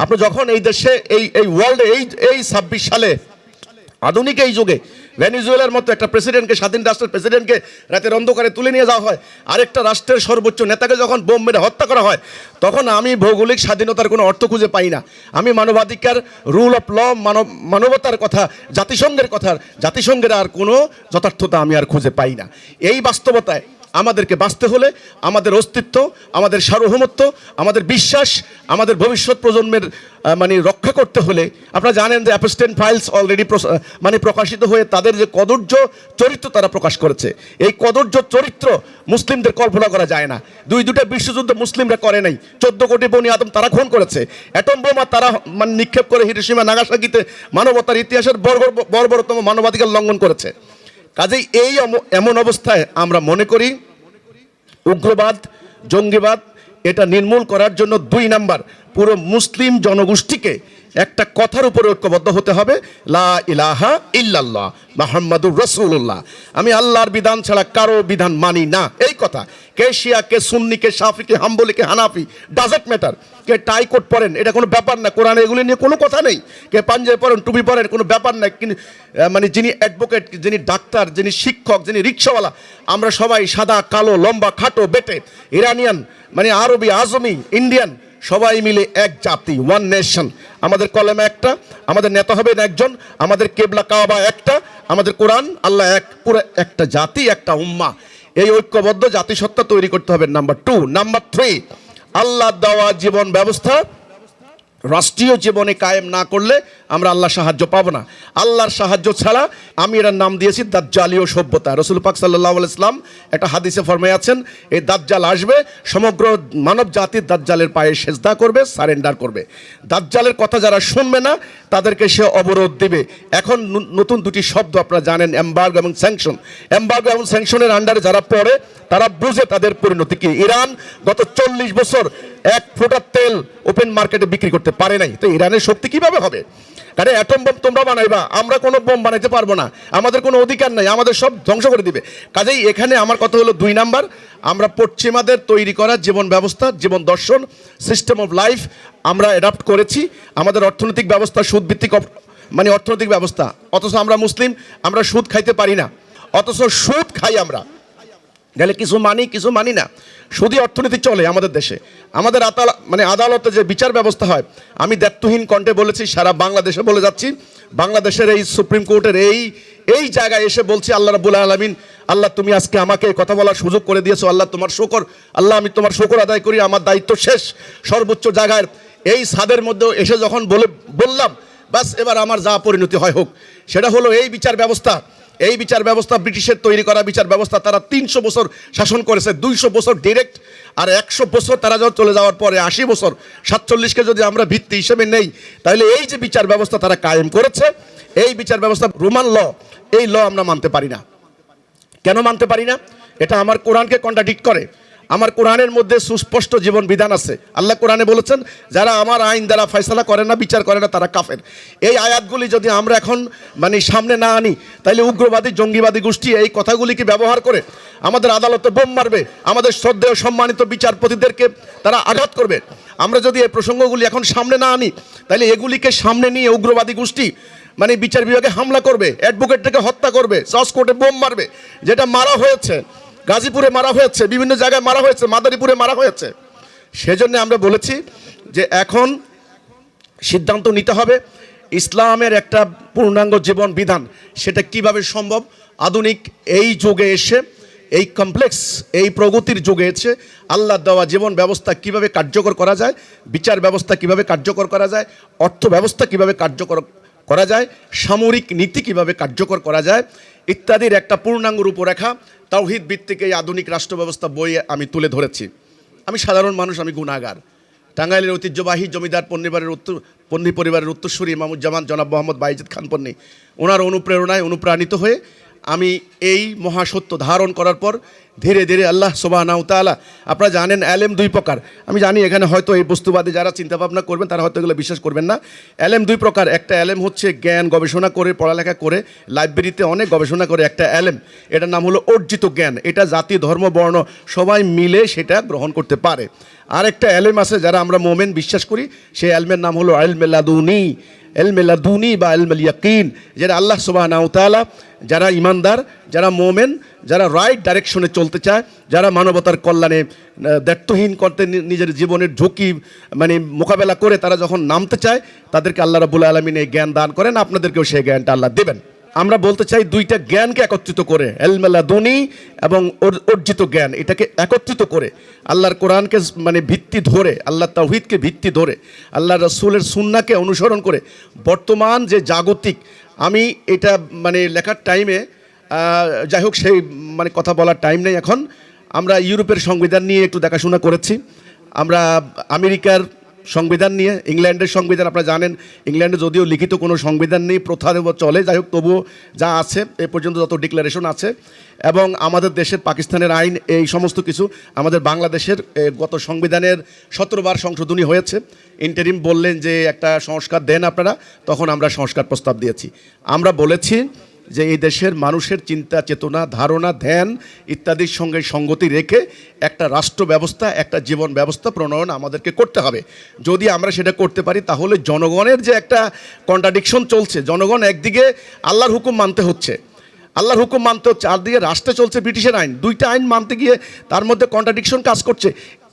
আপনি যখন এই দেশে এই ওয়ার্ল্ডে এই 26 সালে আধুনিক এই যুগে ভেনেজুয়েলার মতো একটা প্রেসিডেন্টকে, স্বাধীন রাষ্ট্রের প্রেসিডেন্টকে রাতের অন্ধকারে তুলে নিয়ে যাওয়া হয়, আরেকটা রাষ্ট্রের সর্বোচ্চ নেতাকে যখন বোম মেরে হত্যা করা হয়, তখন আমি ভৌগোলিক স্বাধীনতার কোনো অর্থ খুঁজে পাই না। আমি মানবাধিকার, রুল অফ ল, মানবতার কথা, জাতিসংঘের আর কোনো যথার্থতা আমি আর খুঁজে পাই না। এই বাস্তবতায় আমাদেরকে বাঁচতে হলে আমাদের অস্তিত্ব, আমাদের সার্বভৌমত্ব, আমাদের বিশ্বাস, আমাদের ভবিষ্যৎ প্রজন্মের রক্ষা করতে হলে, আপনারা জানেন যে অ্যাপস্টেন ফাইলস অলরেডি প্রকাশিত হয়ে তাদের যে কদর্য চরিত্র তারা প্রকাশ করেছে। এই কদর্য চরিত্র মুসলিমদের কল্পনা করা যায় না। দুইটা বিশ্বযুদ্ধ মুসলিমরা করে নাই, 14 কোটি বনি আদম তারা খুন করেছে, অ্যাটম বোমা তারা নিক্ষেপ করে হিরোশিমা নাগাসাকিতে মানবতার ইতিহাসের বর্বরতম মানবাধিকার লঙ্ঘন করেছে। কাজেই এমন অবস্থায় আমরা মনে করি উগ্রবাদ, জঙ্গিবাদ এটা নির্মূল করার জন্য 2 নাম্বার পুরো মুসলিম জনগোষ্ঠীকে একটা কথার উপরে ঐক্যবদ্ধ হতে হবে, লা ইলাহা ইল্লাল্লাহ মুহাম্মাদুর রাসূলুল্লাহ। আমি আল্লাহর বিধান ছাড়া কারো বিধান মানি না। এই কথা, কে শিয়া, কে সুন্নি, কে শাফি, কে হাম্বলি, কে হানাফি, ডাজন্ট ম্যাটার। কে টাই কোট পরেন, এটা কোনো ব্যাপার না। কোরআনে এগুলি নিয়ে কোনো কথা নেই। কে পাঞ্জাবি পরেন, টুপি পরেন, কোনো ব্যাপার না। যিনি অ্যাডভোকেট, যিনি ডাক্তার, যিনি শিক্ষক, যিনি রিক্সাওয়ালা, আমরা সবাই সাদা, কালো, লম্বা, খাটো, বেটে, ইরানিয়ান, আরবি, আজমি, ইন্ডিয়ান, সবাই মিলে এক জাতি, ওয়ান নেশন। আমাদের কলেমা একটা, আমাদের নেতা হবেন একজন, আমাদের কেবলা কাবা একটা, আমাদের কোরআন, আল্লাহ এক, পুরো একটা জাতি, একটা উম্মা। এই ঐক্যবদ্ধ জাতিসত্তা তৈরি করতে হবে। নাম্বার 2। নাম্বার 3, আল্লাহ দেওয়া জীবন ব্যবস্থা রাষ্ট্রীয় জীবনে কায়েম না করলে আমরা আল্লাহর সাহায্য পাবো না। আল্লাহর সাহায্য ছাড়া, আমি এর নাম দিয়েছি দাজ্জালীয় সভ্যতা। রাসূল পাক সাল্লাল্লাহু আলাইহি ওয়াসাল্লাম একটা হাদিসে ফরমাইয়াছেন, এই দাজ্জাল আসবে, সমগ্র মানব জাতির দাজ্জালের পায়ে সেজদা করবে, সারেন্ডার করবে। দাজ্জালের কথা যারা শুনবে না তাদেরকে সে অবরোধ দিবে। এখন নতুন 2টি শব্দ আপনারা জানেন, এমবার্গো এবং স্যাংশন। এমবার্গো এবং স্যাংশনের আন্ডারে যারা পড়ে তারা বুঝে তাদের পরিণতি কি। ইরান গত 40 বছর 1 ফোঁটা তেল ওপেন মার্কেটে বিক্রি করতে পারে নাই। তো ইরানের শক্তি কিভাবে হবে? কারণ অ্যাটম বোম তোমরা বানাইবা, আমরা কোনো বোম বানাইতে পারবো না, আমাদের কোনো অধিকার নাই, আমাদের সব ধ্বংস করে দিবে। কাজেই এখানে আমার কথা হলো 2 নাম্বার, আমরা পশ্চিমাদের তৈরি করা জীবন ব্যবস্থা, জীবন দর্শন, সিস্টেম অফ লাইফ আমরা অ্যাডাপ্ট করেছি। আমাদের অর্থনৈতিক ব্যবস্থা সুদভিত্তিক, অর্থনৈতিক ব্যবস্থা। অথচ আমরা মুসলিম, আমরা সুদ খাইতে পারি না, অথচ সুদ খাই আমরা। গেলে কিছু মানি কিছু মানি না। শুধু অর্থনীতি চলে আমাদের দেশে। আমাদের আদালতে যে বিচার ব্যবস্থা হয়, আমি দায়িত্বহীন কণ্ঠে বলেছি, সারা বাংলাদেশে বলে যাচ্ছি, বাংলাদেশের এই সুপ্রিম কোর্টের এই জায়গায় এসে বলছি, আল্লাহ রাব্বুল আলামিন, আল্লাহ তুমি আজকে আমাকে কথা বলার সুযোগ করে দিয়েছো, আল্লাহ তোমার শুকর, আল্লাহ আমি তোমার শুকর আদায় করি। আমার দায়িত্ব শেষ, সর্বোচ্চ জায়গায় এই ছাদের মধ্যে এসে যখন বললাম, বাস এবার আমার যা পরিণতি হয় হোক। সেটা হলো এই বিচার ব্যবস্থা ব্রিটিশের তৈরি করা বিচার ব্যবস্থা। তারা 300 বছর শাসন করেছে, 200 বছর ডিরেক্ট, আর 100 বছর তারা যখন চলে যাওয়ার পরে 80 বছর, 47কে যদি আমরা ভিত্তি হিসেবে নেই, তাহলে এই যে বিচার ব্যবস্থা তারা কায়েম করেছে, এই বিচার ব্যবস্থা রোমান ল, এই ল আমরা মানতে পারি না। কেন মানতে পারি না? এটা আমার কোরআনকে কন্ট্রাডিক্ট করে। আমার কোরআনের মধ্যে সুস্পষ্ট জীবন বিধান আছে। আল্লাহ কোরআনে বলেছেন, যারা আমার আইন দ্বারা ফয়সালা করে না, বিচার করে না, তারা কাফের। এই আয়াতগুলি যদি আমরা এখন সামনে না আনি, তাহলে উগ্রবাদী জঙ্গিবাদী গোষ্ঠী এই কথাগুলিকে ব্যবহার করে আমাদের আদালতে বোম মারবে, আমাদের শ্রদ্ধেয় সম্মানিত বিচারপতিদেরকে তারা আঘাত করবে। আমরা যদি এই প্রসঙ্গগুলি এখন সামনে না আনি, তাহলে এগুলিকে সামনে নিয়ে উগ্রবাদী গোষ্ঠী বিচার বিভাগে হামলা করবে, অ্যাডভোকেটকে হত্যা করবে, জজ কোর্টে বোম মারবে, যেটা মারা হয়েছে, গাজীপুরে মারা হয়েছে, বিভিন্ন জায়গায় মারা হয়েছে, মাদারীপুরে মারা হয়েছে। সেজন্য আমরা বলেছি যে এখন সিদ্ধান্ত নিতে হবে ইসলামের একটা পূর্ণাঙ্গ জীবন বিধান, সেটা কিভাবে সম্ভব। আধুনিক এই যুগে এসে, এই কমপ্লেক্স এই প্রগতির যুগে এসে আল্লাহ দেওয়া জীবন ব্যবস্থা কিভাবে কার্যকর করা যায়, বিচার ব্যবস্থা কিভাবে কার্যকর করা যায়, অর্থ ব্যবস্থা কিভাবে কার্যকর করা যায়, সামরিক নীতি কিভাবে কার্যকর করা যায় ইত্যাদির একটা পূর্ণাঙ্গ রূপরেখা তাওহীদ ভিত্তিক এই আধুনিক রাষ্ট্র ব্যবস্থা বইয়ে আমি তুলে ধরেছি। আমি সাধারণ মানুষ, আমি গুনাহগার। টাঙ্গাইলের ঐতিহ্যবাহী জমিদার পন্নী পরিবারের উত্তরসূরি ইমামুজ্জামান জনাব মোহাম্মদ বাইজিদ খান পন্নী, ওনার অনুপ্রেরণায় অনুপ্রাণিত হয়ে আমি এই মহাসত্য ধারণ করার পর ধীরে ধীরে আল্লাহ সুবহানাহু ওয়া তাআলা, আপনারা জানেন এলেম দুই প্রকার। আমি জানি এখানে হয়তো এই বস্তুবাদী যারা চিন্তাভাবনা করবেন তারা হয়তো এগুলো বিশ্বাস করবেন না। এলেম দুই প্রকার। একটা এলেম হচ্ছে জ্ঞান গবেষণা করে, পড়ালেখা করে, লাইব্রেরিতে অনেক গবেষণা করে একটা এলেম, এটার নাম হলো অর্জিত জ্ঞান। এটা জাতি ধর্ম বর্ণ সবাই মিলে সেটা গ্রহণ করতে পারে। আর একটা এলেম আছে যারা আমরা মোমেন বিশ্বাস করি, সেই এলমের নাম হলো ইলমে লাদুনি বা ইলমুল ইয়াকিন, যেটা আল্লাহ সুবহানাহু ওয়া তাআলা যারা ইমানদার, যারা মোমেন, যারা রাইট ডাইরেকশনে চলতে চায়, যারা মানবতার কল্যাণে দায়িত্বহীন করতে নিজের জীবনের ঝুঁকি মোকাবেলা করে তারা যখন নামতে চায়, তাদেরকে আল্লাহ রাব্বুল আলামিন এই জ্ঞান দান করেন। আপনাদেরকেও সেই জ্ঞানটা আল্লাহ দেবেন। আমরা বলতে চাই দুইটা জ্ঞানকে একত্রিত করে, ইলমে লাদুনি এবং অর্জিত জ্ঞান, এটাকে একত্রিত করে আল্লাহর কোরআনকে ভিত্তি ধরে, আল্লাহ তাওহীদকে ভিত্তি ধরে, আল্লাহ রাসূলের সুন্নাহকে অনুসরণ করে বর্তমান যে জাগতিক, আমি এটা লেখার টাইমে যাই হোক সেই কথা বলার টাইম নেই এখন। আমরা ইউরোপের সংবিধান নিয়ে একটু দেখাশোনা করেছি, আমরা আমেরিকার সংবিধান নিয়ে, ইংল্যান্ডের সংবিধান, আপনারা জানেন ইংল্যান্ডে যদিও লিখিত কোনো সংবিধান নেই, প্রথা চলে, যাই হোক তবুও যা আছে এ পর্যন্ত যত ডিক্লারেশন আছে, এবং আমাদের দেশের পাকিস্তানের আইন, এই সমস্ত কিছু, আমাদের বাংলাদেশের গত সংবিধানের 17 বার সংশোধনী হয়েছে। ইন্টারিম বললেন যে একটা সংস্কার দেন আপনারা, তখন আমরা সংস্কার প্রস্তাব দিয়েছি। আমরা বলেছি যে এই দেশের মানুষের চিন্তা চেতনা ধারণা ধ্যান ইত্যাদির সঙ্গে সঙ্গতি রেখে একটা রাষ্ট্র ব্যবস্থা, একটা জীবন ব্যবস্থা প্রণয়ন আমাদেরকে করতে হবে। যদি আমরা সেটা করতে পারি, তাহলে জনগণের যে একটা কন্ট্রাডিকশন চলছে, জনগণ একদিকে আল্লাহর হুকুম মানতে হচ্ছে, আরদিকে রাষ্ট্রে চলছে ব্রিটিশের আইন, দুইটা আইন মানতে গিয়ে তার মধ্যে কন্ট্রাডিকশন কাজ করছে।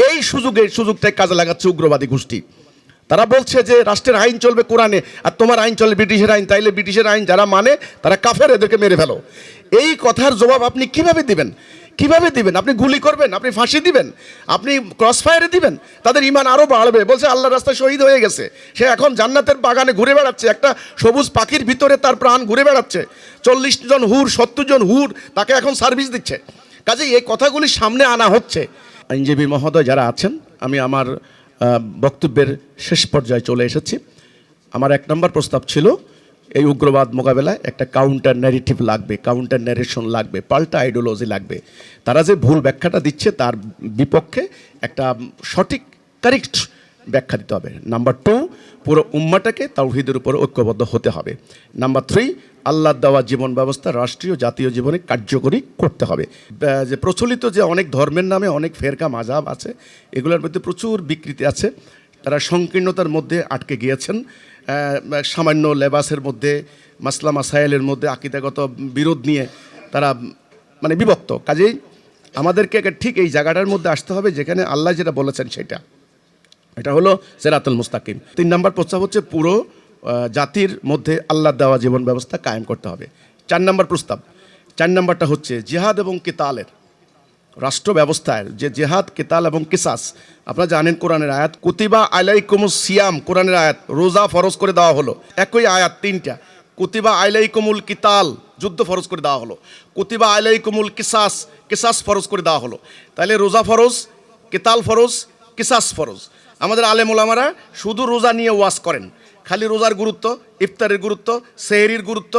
এই সুযোগটাই কাজে লাগাচ্ছে উগ্রবাদী গোষ্ঠী। তারা বলছে যে রাষ্ট্রের আইন চলবে কোরআনে, আর তোমার আইন চলবে ব্রিটিশের আইন, তাইলে ব্রিটিশের আইন যারা মানে তারা কাফের, এদেরকে মেরে ফেলো। এই কথার জবাব আপনি কিভাবে দিবেন? আপনি গুলি করবেন? আপনি ফাঁসি দিবেন? আপনি ক্রসফায়ারে দিবেন? তাদের ইমান আরও বাড়বে। বলছে আল্লাহর রাস্তায় শহীদ হয়ে গেছে, সে এখন জান্নাতের বাগানে ঘুরে বেড়াচ্ছে, একটা সবুজ পাখির ভিতরে তার প্রাণ ঘুরে বেড়াচ্ছে। 40 জন হুর, 70 জন হুর তাকে এখন সার্ভিস দিচ্ছে। কাজেই এই কথাগুলি সামনে আনা হচ্ছে। আইনজীবী মহোদয় যারা আছেন, আমি আমার বক্তব্যের শেষ পর্যায়ে চলে এসেছি। আমার 1 নম্বর প্রস্তাব ছিল, এই উগ্রবাদ মোকাবেলায় একটা কাউন্টার ন্যারেটিভ লাগবে, কাউন্টার ন্যারেশন লাগবে, পাল্টা আইডিওলজি লাগবে। তারা যে ভুল ব্যাখ্যাটা দিচ্ছে তার বিপক্ষে একটা সঠিক কারেক্ট ব্যাখ্যা দিতে হবে। নাম্বার 2, পুরো উম্মাটাকে তাওহীদের উপর ঐক্যবদ্ধ হতে হবে। নাম্বার 3, আল্লাহর দেওয়া জীবন ব্যবস্থা রাষ্ট্রীয় জাতীয় জীবনে কার্যকরী করতে হবে। যে প্রচলিত যে অনেক ধর্মের নামে অনেক ফেরকা মাযহাব আছে, এগুলোর মধ্যে প্রচুর বিকৃতি আছে। তারা সংকীর্ণতার মধ্যে আটকে গিয়েছেন, সামান্য লেবাসের মধ্যে, মাসলা মাসাইলের মধ্যে আকীদাগত বিরোধ নিয়ে তারা বিভক্ত। কাজেই আমাদেরকে ঠিক এই জায়গাটার মধ্যে আসতে হবে যেখানে আল্লাহ যেটা বলেছেন সেটা, এটা হলো সিরাতুল মুস্তাকিম। 3 নম্বর প্রস্তাব হচ্ছে পুরো জাতির মধ্যে আল্লাহ দেওয়া জীবন ব্যবস্থা কায়েম করতে হবে। 4 নম্বর প্রস্তাব, 4 নম্বরটা হচ্ছে জিহাদ এবং কিতালের রাষ্ট্র ব্যবস্থায় যে জেহাদ, কেতাল এবং কিসাস। আপনারা জানেন কোরআনের আয়াত কুতিবা আলাইকুমুস সিয়াম, কোরআনের আয়াত রোজা ফরজ করে দেওয়া হলো। একই আয়াত 3টা, কুতিবা আলাইকুমুল কিতাল যুদ্ধ ফরজ করে দেওয়া হলো, কুতিবা আলাইকুমুল কিসাস কিসাস ফরজ করে দেওয়া হলো। তাহলে রোজা ফরজ, কেতাল ফরজ, কিসাস ফরজ। আমাদের আলেম ওলামারা শুধু রোজা নিয়ে ওয়াজ করেন, খালি রোজার গুরুত্ব, ইফতারের গুরুত্ব, সেহরির গুরুত্ব,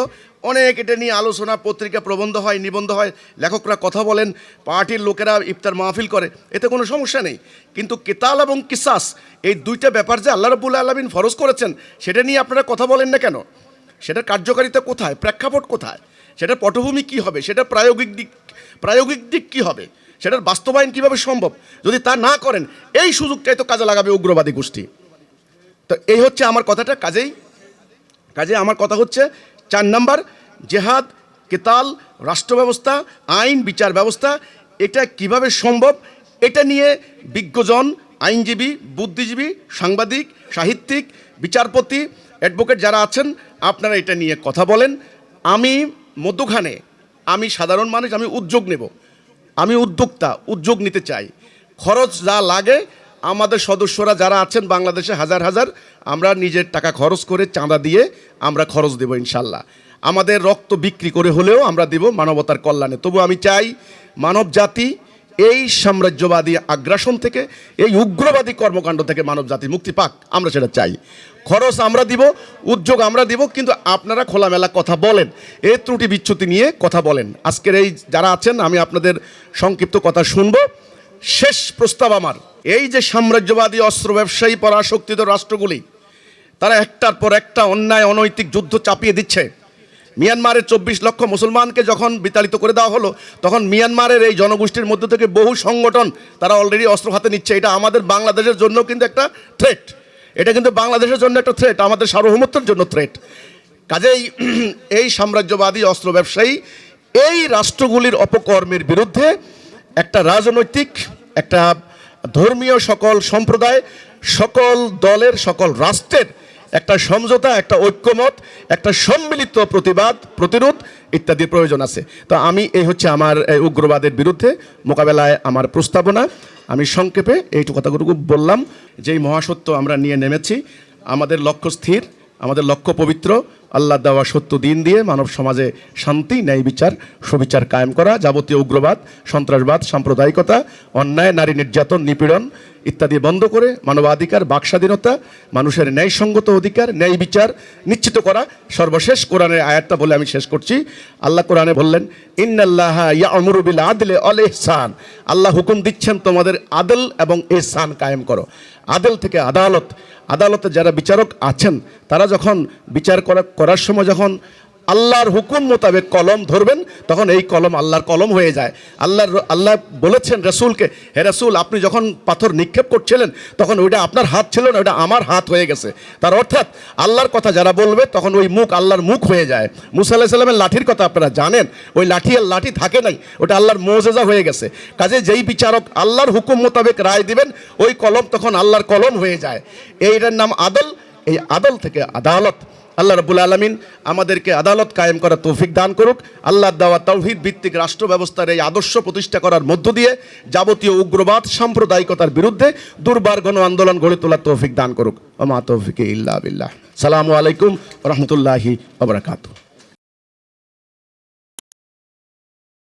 অনেক এটা নিয়ে আলোচনা, পত্রিকা প্রবন্ধ হয়, নিবন্ধ হয়, লেখকরা কথা বলেন, পার্টির লোকেরা ইফতার মাহফিল করে, এতে কোনো সমস্যা নেই। কিন্তু কেতাল এবং কিসাস এই দুইটা ব্যাপার যে আল্লাহ রাব্বুল আলামিন ফরজ করেছেন সেটা নিয়ে আপনারা কথা বলেন না কেন? সেটার কার্যকারিতা কোথায়, প্রেক্ষাপট কোথায়, সেটার পটভূমি কী হবে, সেটার প্রায়োগিক দিক কী হবে, সেটার বাস্তবায়ন কীভাবে সম্ভব? যদি তা না করেন এই সুযোগটাই তো কাজে লাগাবে উগ্রবাদী গোষ্ঠী। তো এই হচ্ছে আমার কথাটা। কাজেই আমার কথা হচ্ছে 4 নম্বর, জেহাদ, কেতাল, রাষ্ট্র ব্যবস্থা, আইন বিচার ব্যবস্থা, এটা কিভাবে সম্ভব, এটা নিয়ে বিজ্ঞজন, আইনজীবী, বুদ্ধিজীবী, সাংবাদিক, সাহিত্যিক, বিচারপতি, অ্যাডভোকেট যারা আছেন আপনারা এটা নিয়ে কথা বলেন। আমি মধ্যখানে, আমি সাধারণ মানুষ, আমি উদ্যোগ নেব, আমি উদ্যোক্তা, উদ্যোগ নিতে চাই। খরচ যা লাগে আমাদের সদস্যরা যারা আছেন বাংলাদেশে হাজার হাজার, আমরা নিজের টাকা খরচ করে চাঁদা দিয়ে আমরা খরচ দেব ইনশাল্লাহ। আমাদের রক্ত বিক্রি করে হলেও আমরা দেব মানবতার কল্যাণে। তবু আমি চাই মানব জাতি এই সাম্রাজ্যবাদী আগ্রাসন থেকে, এই উগ্রবাদী কর্মকাণ্ড থেকে মানব জাতি মুক্তি পাক, আমরা সেটা চাই। খরচ আমরা দিব, উদ্যোগ আমরা দিব, কিন্তু আপনারা খোলামেলা কথা বলেন, এই ত্রুটি বিচ্যুতি নিয়ে কথা বলেন। আজকের এই যারা আছেন আমি আপনাদের সংক্ষিপ্ত কথা শুনব। শেষ প্রস্তাব আমার, এই যে সাম্রাজ্যবাদী অস্ত্র ব্যবসায়ী পরাশক্তিত রাষ্ট্রগুলি তারা একটার পর একটা অন্যায় অনৈতিক যুদ্ধ চাপিয়ে দিচ্ছে। মিয়ানমারের 24 লক্ষ মুসলমানকে যখন বিতাড়িত করে দেওয়া হলো তখন মিয়ানমারের এই জনগোষ্ঠীর মধ্য থেকে বহু সংগঠন তারা অলরেডি অস্ত্র হাতে নিচ্ছে। এটা আমাদের বাংলাদেশের জন্য কিন্তু একটা থ্রেট, এটা কিন্তু বাংলাদেশের জন্য একটা থ্রেট, আমাদের সার্বভৌমত্বের জন্য থ্রেট। কাজেই এই সাম্রাজ্যবাদী অস্ত্র ব্যবসায়ী এই রাষ্ট্রগুলির অপকর্মের বিরুদ্ধে একটা রাজনৈতিক, একটা ধর্মীয় সকল সম্প্রদায়, সকল দলের, সকল রাষ্ট্রের একটা সমঝোতা, একটা ঐক্যমত, একটা সম্মিলিত প্রতিবাদ, প্রতিরোধ ইত্যাদির প্রয়োজন আছে। তো আমি এই হচ্ছে আমার এই উগ্রবাদের বিরুদ্ধে মোকাবেলায় আমার প্রস্তাবনা। আমি সংক্ষেপে এইটুকু কথাগুলো বললাম। যেই মহাসত্য আমরা নিয়ে নেমেছি, আমাদের লক্ষ্য স্থির, আমাদের লক্ষ্য পবিত্র, আল্লাহ দেওয়া সত্য দিন দিয়ে মানব সমাজে শান্তি, ন্যায় বিচার, সুবিচার কায়েম করা, যাবতীয় উগ্রবাদ, সন্ত্রাসবাদ, সাম্প্রদায়িকতা, অন্যায়, নারী নির্যাতন, নিপীড়ন ইত্যাদি বন্ধ করে মানবাধিকার, বাকস্বাধীনতা, মানুষের ন্যায়সঙ্গত অধিকার, ন্যায় বিচার নিশ্চিত করা। সর্বশেষ কোরআনের আয়াতটা বলে আমি শেষ করছি। আল্লাহ কোরআনে বললেন, ইন্নাল্লাহা ইয়া'মুরু বিল আদলি ওয়াল ইহসান, আল্লাহ হুকুম দিচ্ছেন তোমাদের আদল এবং ইহসান কায়েম করো। আদল থেকে আদালত, আদালতে যারা বিচারক আছেন তারা যখন বিচার করার সময় যখন আল্লাহর হুকুম মোতাবেক কলম ধরবেন তখন এই কলম আল্লাহর কলম হয়ে যায়। আল্লাহ বলেছেন রাসূলকে, হে রাসূল আপনি যখন পাথর নিক্ষেপ করছিলেন তখন ওইটা আপনার হাত ছিল না, ওইটা আমার হাত হয়ে গেছে। তার অর্থাৎ আল্লাহর কথা যারা বলবে তখন ওই মুখ আল্লাহর মুখ হয়ে যায়। মুসা আলাইহিস সালামের লাঠির কথা আপনারা জানেন, ওই লাঠি আর লাঠি থাকে নাই, ওটা আল্লাহর মুজিজা হয়ে গেছে। কাজে যেই বিচারক আল্লাহর হুকুম মোতাবেক রায় দিবেন ওই কলম তখন আল্লাহর কলম হয়ে যায়। এইটার নাম আদল। এই আদল থেকে আদালত। আল্লাহ রাব্বুল আলামিন আমাদেরকে আদালত কায়েম করার তৌফিক দান করুক। আল্লাহর দেওয়া তাওহীদ ভিত্তিক রাষ্ট্র ব্যবস্থার এই আদর্শ প্রতিষ্ঠা করার মধ্য দিয়ে যাবতীয় উগ্রবাদ, সাম্প্রদায়িকতার বিরুদ্ধে দুর্বার গণ আন্দোলন গড়ে তোলার তৌফিক দান করুক। ওয়া মা তৌফিকি ইল্লা বিল্লাহ। সালামু আলাইকুম ওয়া রাহমাতুল্লাহি ওয়া বারাকাতুহু।